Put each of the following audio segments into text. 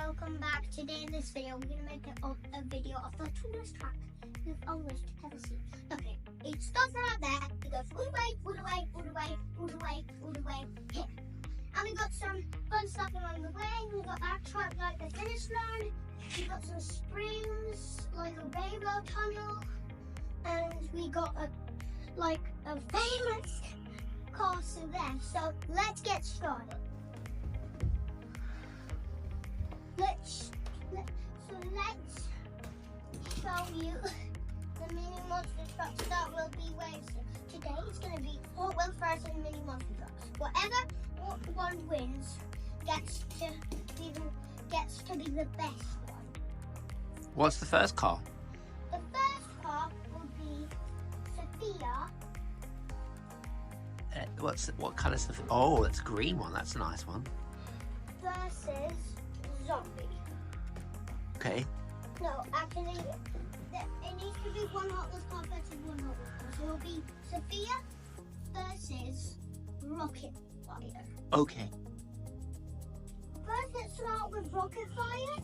welcome back. Today in this video, we're going to make a video of the tallest track you've almost ever seen. Okay, it starts right there. It goes all the way, all the way, all the way, all the way, all the way here. And we got some fun stuff along the way. We got that track like the finish line. We got some springs like a rainbow tunnel. And we got a famous castle there. So let's get started. Let's show you the mini monster trucks that will be racing. Today it's going to be Hot Wheels versus mini monster trucks. Whatever one wins gets to be the best one. What's the first car? The first car will be Sophia. What colour is the? Oh, that's a green one. That's a nice one. Versus Zombie. Okay. No, actually, it needs to be one Hot Wheels car versus one Hot Wheels car. So it will be Sophia versus Rocket Fire. Okay. First, let's start with Rocket Fire.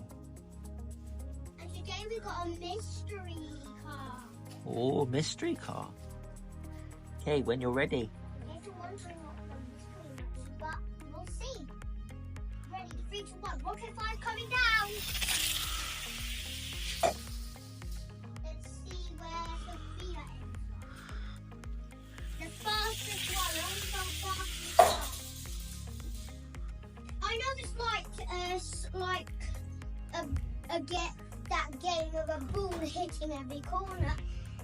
And today we got a mystery car. Oh, mystery car. Okay, when you're ready. If you're wondering what the mystery is, but we'll see. Ready, 3, 2, 1. Rocket Fire coming down. Let's see where Sophia is. The fastest one, only the fastest one. I know it's like that game of a ball hitting every corner,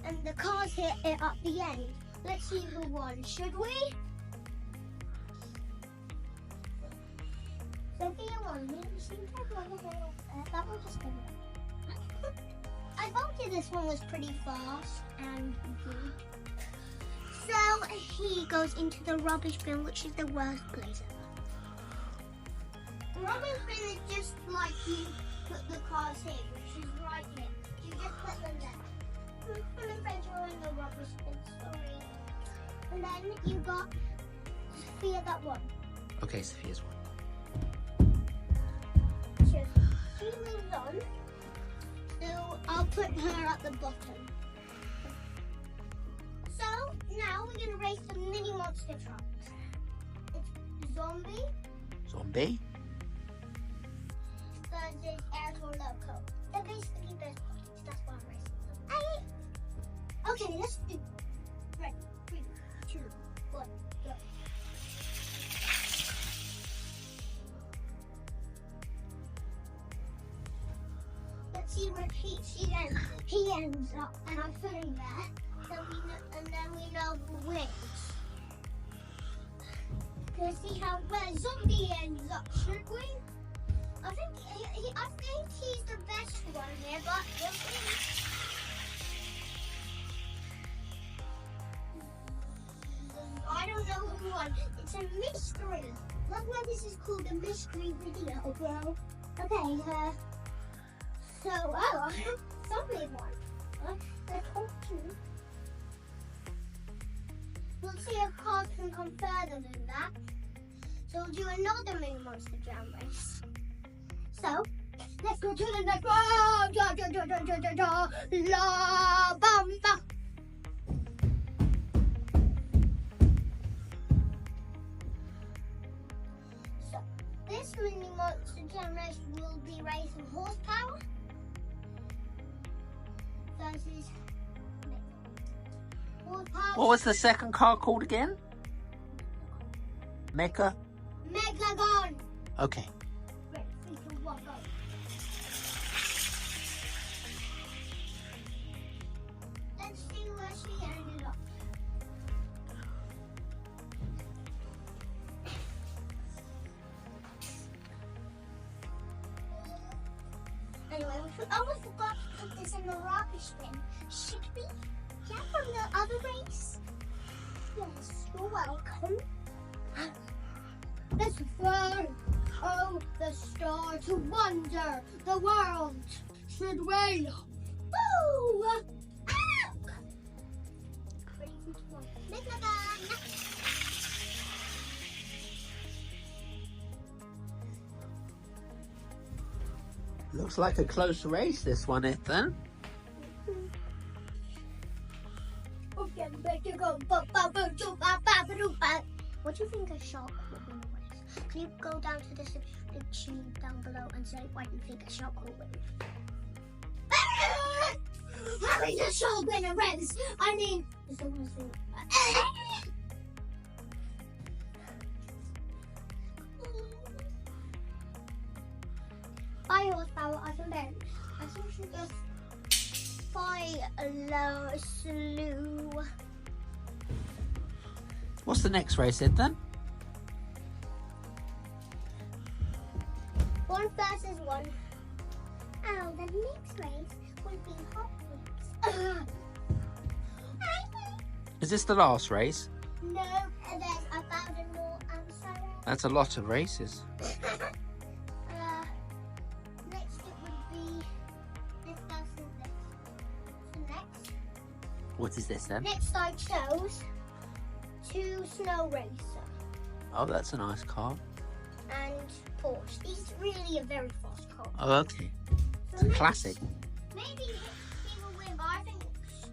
and the cars hit it at the end. Let's see who won. Should we? Sophia won. That was just good. I voted this one was pretty fast and good. So he goes into the rubbish bin, which is the worst place ever. Rubbish bin is just like you put the cars here, which is right here. You just put them there. I'm afraid you're in the rubbish bin, sorry. And then you got Sophia that won. Okay, Sophia's one. So she moves on. So I'll put her at the bottom. So now we're going to race the mini monster trucks. It's Zombie. Zombie. Versus Aircore Loco. They're basically best buddies. That's why I'm racing them. Hey! Okay, let's do. Right. 3, 2, 1, go. Let's see where he ends up, and I'm putting there. Then we know who wins. Let's see where Zombie ends up, should we? I think he's the best one here, but we'll see. I don't know who won. It's a mystery. That's why this is called a mystery video, bro. Okay, Zombie won. I told you. We'll see if cars can come further than that. So we'll do another mini monster jam race. So, let's go to the next one. La bamba. So, this mini monster jam race will be racing horsepower versus horsepower. What was the second car called again? Mecha? Mechagon. Okay. Ready, 3, 2, 1, go. Let's see where she ended up. Anyway, we almost forgot to put this in the rubbish bin. Should we? Yeah, from the other race? Yes, you're welcome. Let's fly. Oh, the star to wonder the world should we? Woo! Ah! Ready, 3, 2, 1. Make my gun. Looks like a close race, this one, Ethan. What do you think a shark would win the race? Can you go down to the subscription down below and say why do you think a shark will win? How is a shark win a race? I mean, By horsepower, I can bet. I think we should just follow slew. What's the next race, Ethan? 1 versus 1. Oh, the next race will be Hot Wheels. Is this the last race? No, and there's 1,000 more outside. That's a lot of races. Next it would be this versus this. So next. What is this then? Next I chose 2 Snow Racer Oh, that's a nice car. and Porsche. He's really a very fast car. Oh, okay. It's So a classic. Maybe he will win, but I think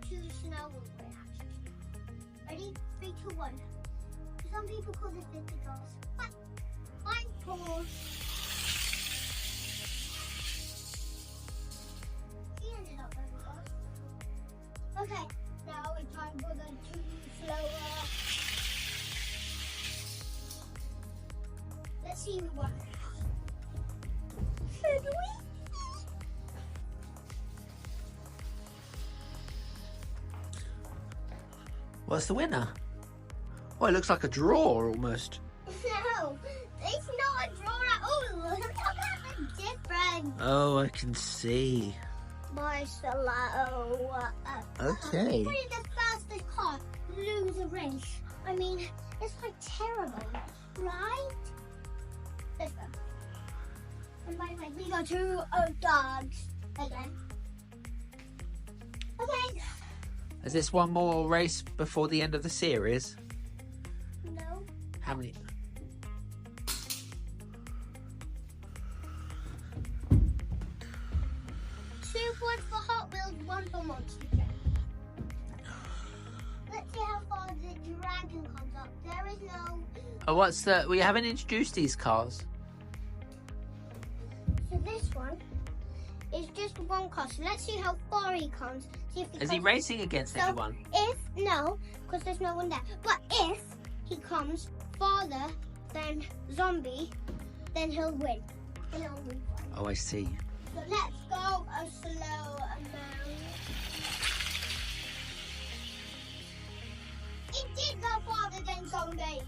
2 Snow will win actually. Ready? 3, 2, 1. Some people call this 50 cars. But I'm Porsche. He ended up very fast. Okay, now it's time for the 2 slower. Let's see who won. Should we? What's the winner? Oh, it looks like a draw almost. No, it's not a draw at all. Look at the difference. Oh, I can see. My slow. Okay. Pretty the fastest car lose a race. I mean, it's like terrible, right? Let's go. And by the way, we got 2 dogs again. Okay. Is this one more race before the end of the series? No. How many? 2 points for Hot Wheels, 1 for Monster Jam. Let's see how far the dragon comes up. There is no. Oh, what's the? We haven't introduced these cars. So this one is just 1 car. So let's see how far he comes. See if Is he comes. racing against So, anyone? If no, because there's no one there. But if he comes farther than Zombie, then he'll win. And I'll win. Oh, I see. So let's go a slow amount. It did go farther than Zombie.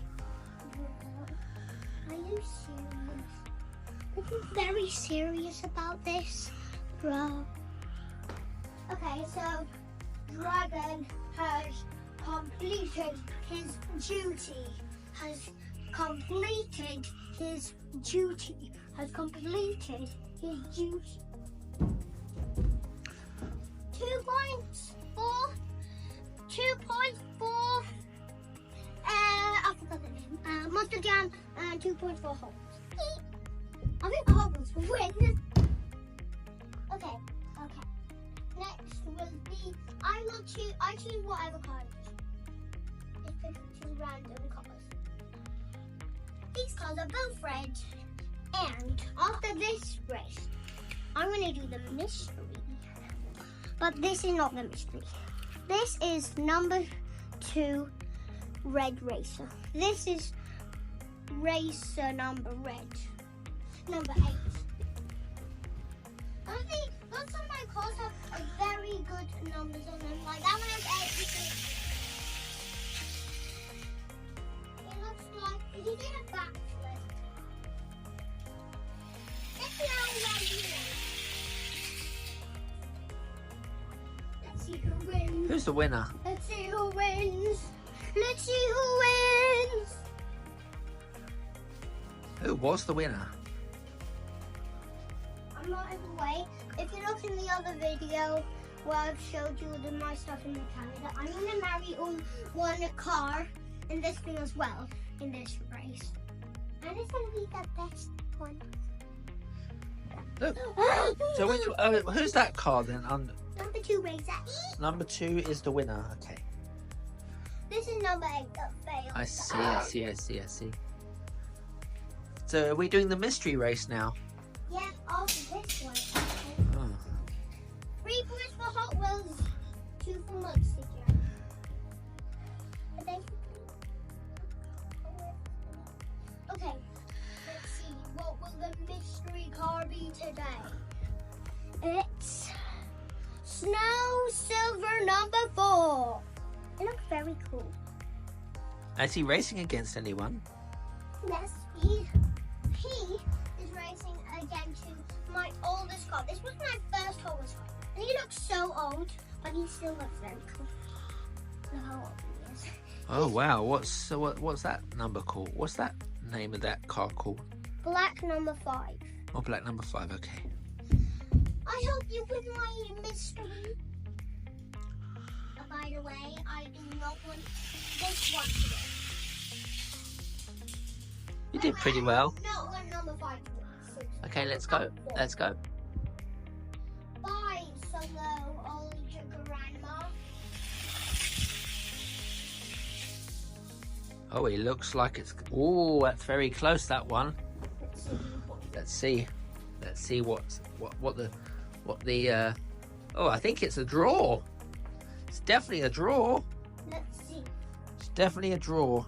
Are you serious? Are you very serious about this, bro? Okay, so Dragon has completed his duty. Has completed his duty. 2 points for 2 points for I forgot the name. Monster Jam and 2 points for Hot Wheels. I think Hot Wheels will win. Okay. Next will be I choose whatever car it is. It's picked 2 random cars. These cars are both red. And after this race, I'm going to do the mystery. But this is not the mystery. This is number 2 red racer. This is racer number 8. I think lots of my cars have very good numbers on them. Like that one has 8. It looks like he did a backflip. Let's see who wins. Who's the winner? Let's see who wins. Who was the winner? I'm not in the way. If you look in the other video where I've showed you the my stuff in the Canada, I'm going to marry one car in this thing as well in this race. And it's going to be the best one. Look. So who's that car then? Number 2 racer. Number 2 is the winner. Okay. This is number 8 that failed. I see. So are we doing the mystery race now? Yeah, after this one. Oh. 3 points for Hot Wheels, 2 for Monster Jam. Okay, let's see. What will the mystery car be today? It's Snow Silver number 4. It looks very cool. Is he racing against anyone? Yes, he is racing against my oldest car. This was my first Hot Wheels car. And he looks so old, but he still looks very cool. Look how old he is. Oh wow! What's that number called? What's that name of that car called? Black number 5. Oh, black number 5. Okay. I hope you win my mystery. By the way, I do not want this one to win. You did pretty well. Not one number 5 to win. Okay, let's go. Let's go. Bye, Solo, old grandma. Oh, he looks like it's. Oh, that's very close. That one. Let's see. Let's see what the. Oh, I think it's a draw. It's definitely a draw. Let's see. It's definitely a draw.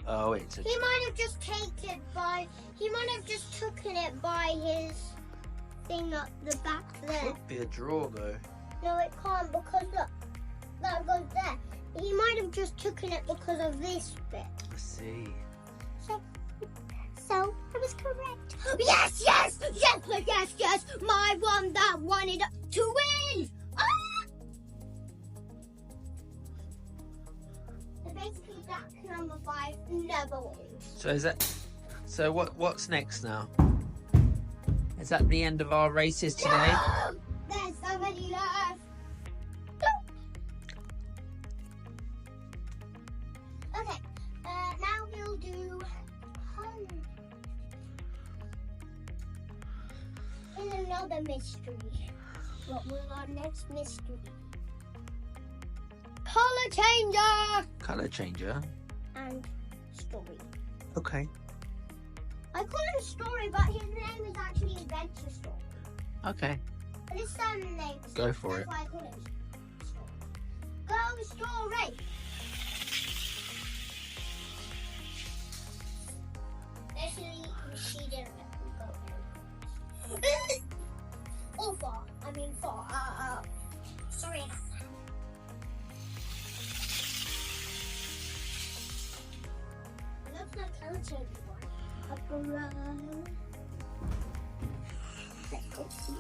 Oh, it's a. He might have just taken it by. He might have just taken it by his thing at the back there. Could be a draw though. No, it can't because look, that goes there. He might have just taken it because of this bit. Let's see. So I was correct. Yes! My one that wanted to win. Ah! Basically, black number 5 never wins. So is that? So what's next now? Is that the end of our races today? No! There's somebody left. Okay, now we'll do in another mystery. What will our next mystery? Color changer Color changer. and story. Okay. I call him Story, but his name is actually Adventure Story. Okay. But his son name is Go for it. That's why I call him Story. Go Story! Actually, she didn't let me go very fast. Oh, far. I mean, far. Sorry. Looks like color change one. Up around. Let's go see.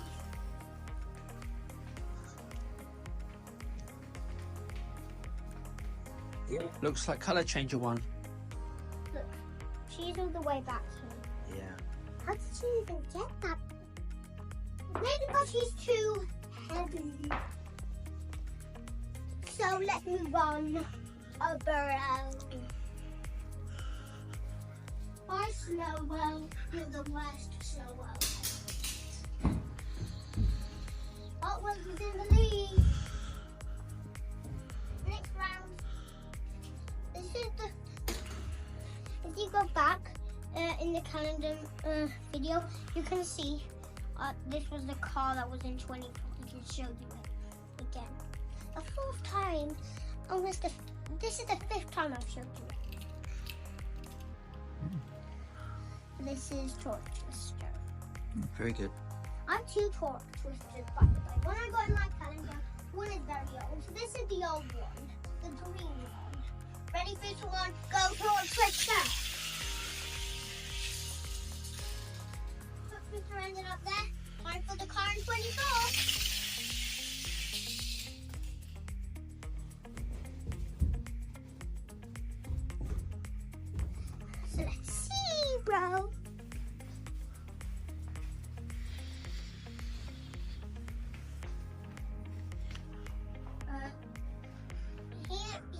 Looks like color changer one. Look, she's all the way back here. Yeah. How did she even get that? Maybe because she's too heavy. So let's move on. Up around. Bye, Snowbell. You're the worst Snowbell. Hot Wheels is in the lead. Next round. This is the. If you go back in the calendar video, you can see this was the car that was in 2020. I can show you it again. A 4th time. This is the 5th time I've showed you it. This is Torque Twister. Very good. I have 2 Torque Twisters, by the way. One I got in my calendar, one is very old. So this is the old one, the green one. Ready for this one? Go Torque Twister! Torque Twister ended up there. Time for the car in 24. So let's see, bro.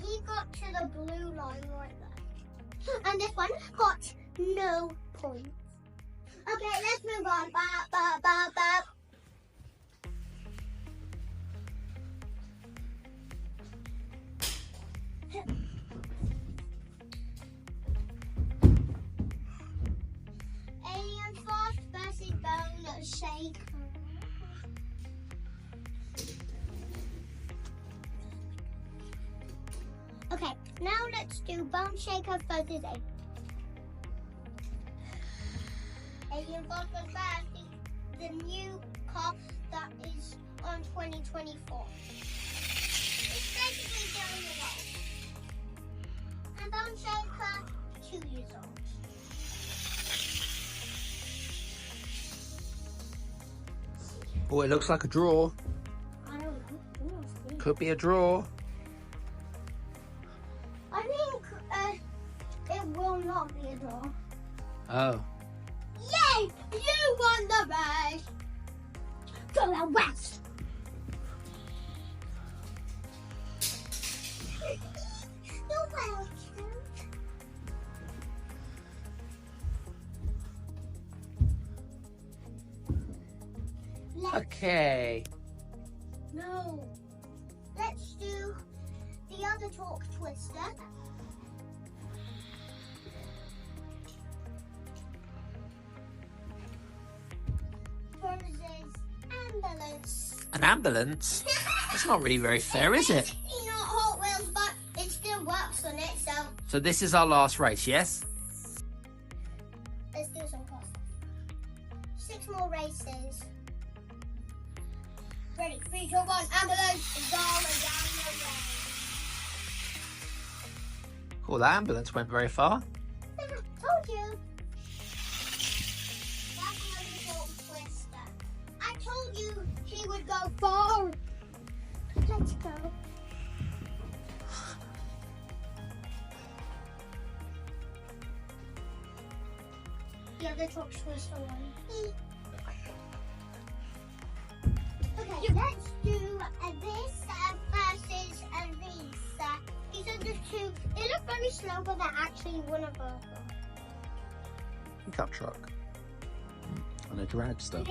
He got to the blue line right there. And this one got no points. Okay, let's move on. Ba, ba, ba, ba. Alien Force versus Bone Shaker. Okay, now let's do Bone Shaker versus Alien Force versus the new car that is on 2024. It's basically down the road. And Bone Shaker, 2 years old. Oh, it looks like a draw. I don't know. Could be a draw. I think it will not be a draw. Oh. Yay! You won the race! Go the west! You're welcome. Okay. No. Let's do the other Torque Twister. Versus Ambulance. An ambulance? That's not really very fair, is it? You know, Hot Wheels, but it still works on it, so So this is our last race, yes? let's do some cost. 6 more races. Ready, 3, 2, 1, ambulance is going down the road. Cool, that ambulance went very far. Told you. That's another Torque Twister. I told you he would go far. Let's go. The other Torque Twister one. Okay, let's do this versus these. These are the two. They look very slow, but they're actually one of them. Pickup truck. And a dragster.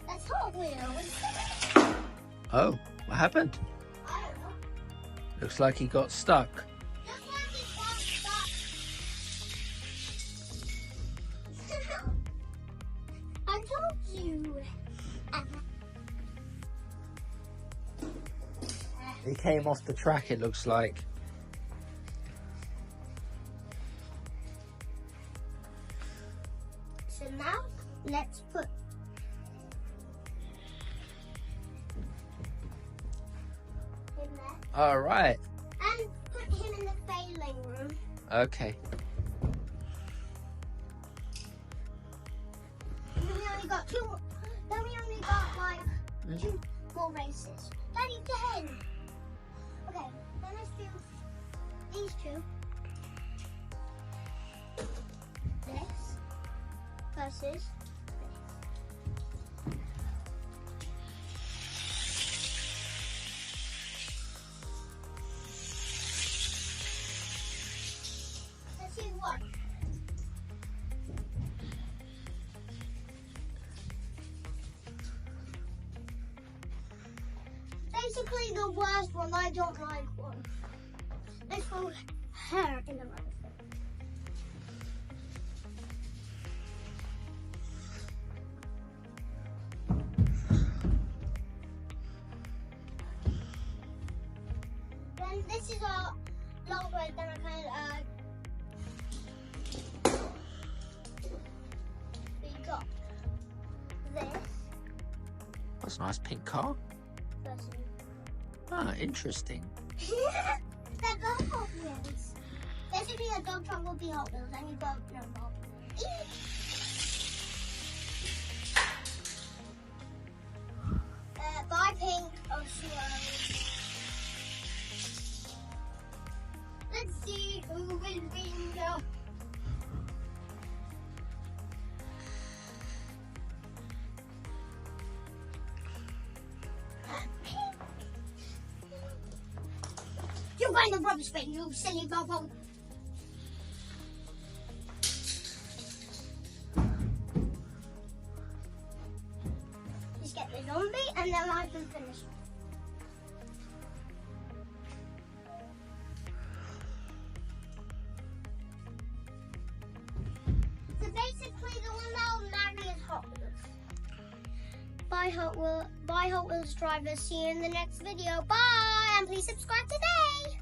That's Hot Wheels. Oh, what happened? I don't know. Looks like he got stuck. Just like it got stuck. I told you. He came off the track, it looks like. So now, let's put him there. All right. And put him in the failing room. Okay. And then we only got 2 more. Then we only got like 2 more races. Daddy, 10. Okay, then let's do these 2. This versus this. Let's see what. Basically the worst one, I don't like one. Let's put her in the microphone. Then this is our long way, then I kind of we got this That's a nice pink car. versus Ah, interesting. they're both Hot Wheels. Basically, a dog truck will be Hot Wheels, and you go no Hot Wheels. Buy pink or slow. Let's see who will win. You're going to rubbish bin, you silly bobo. and then I can finish. So basically, the one that will marry is Hot Wheels. Bye, Hot Wheels drivers. See you in the next video. Bye, and please subscribe today.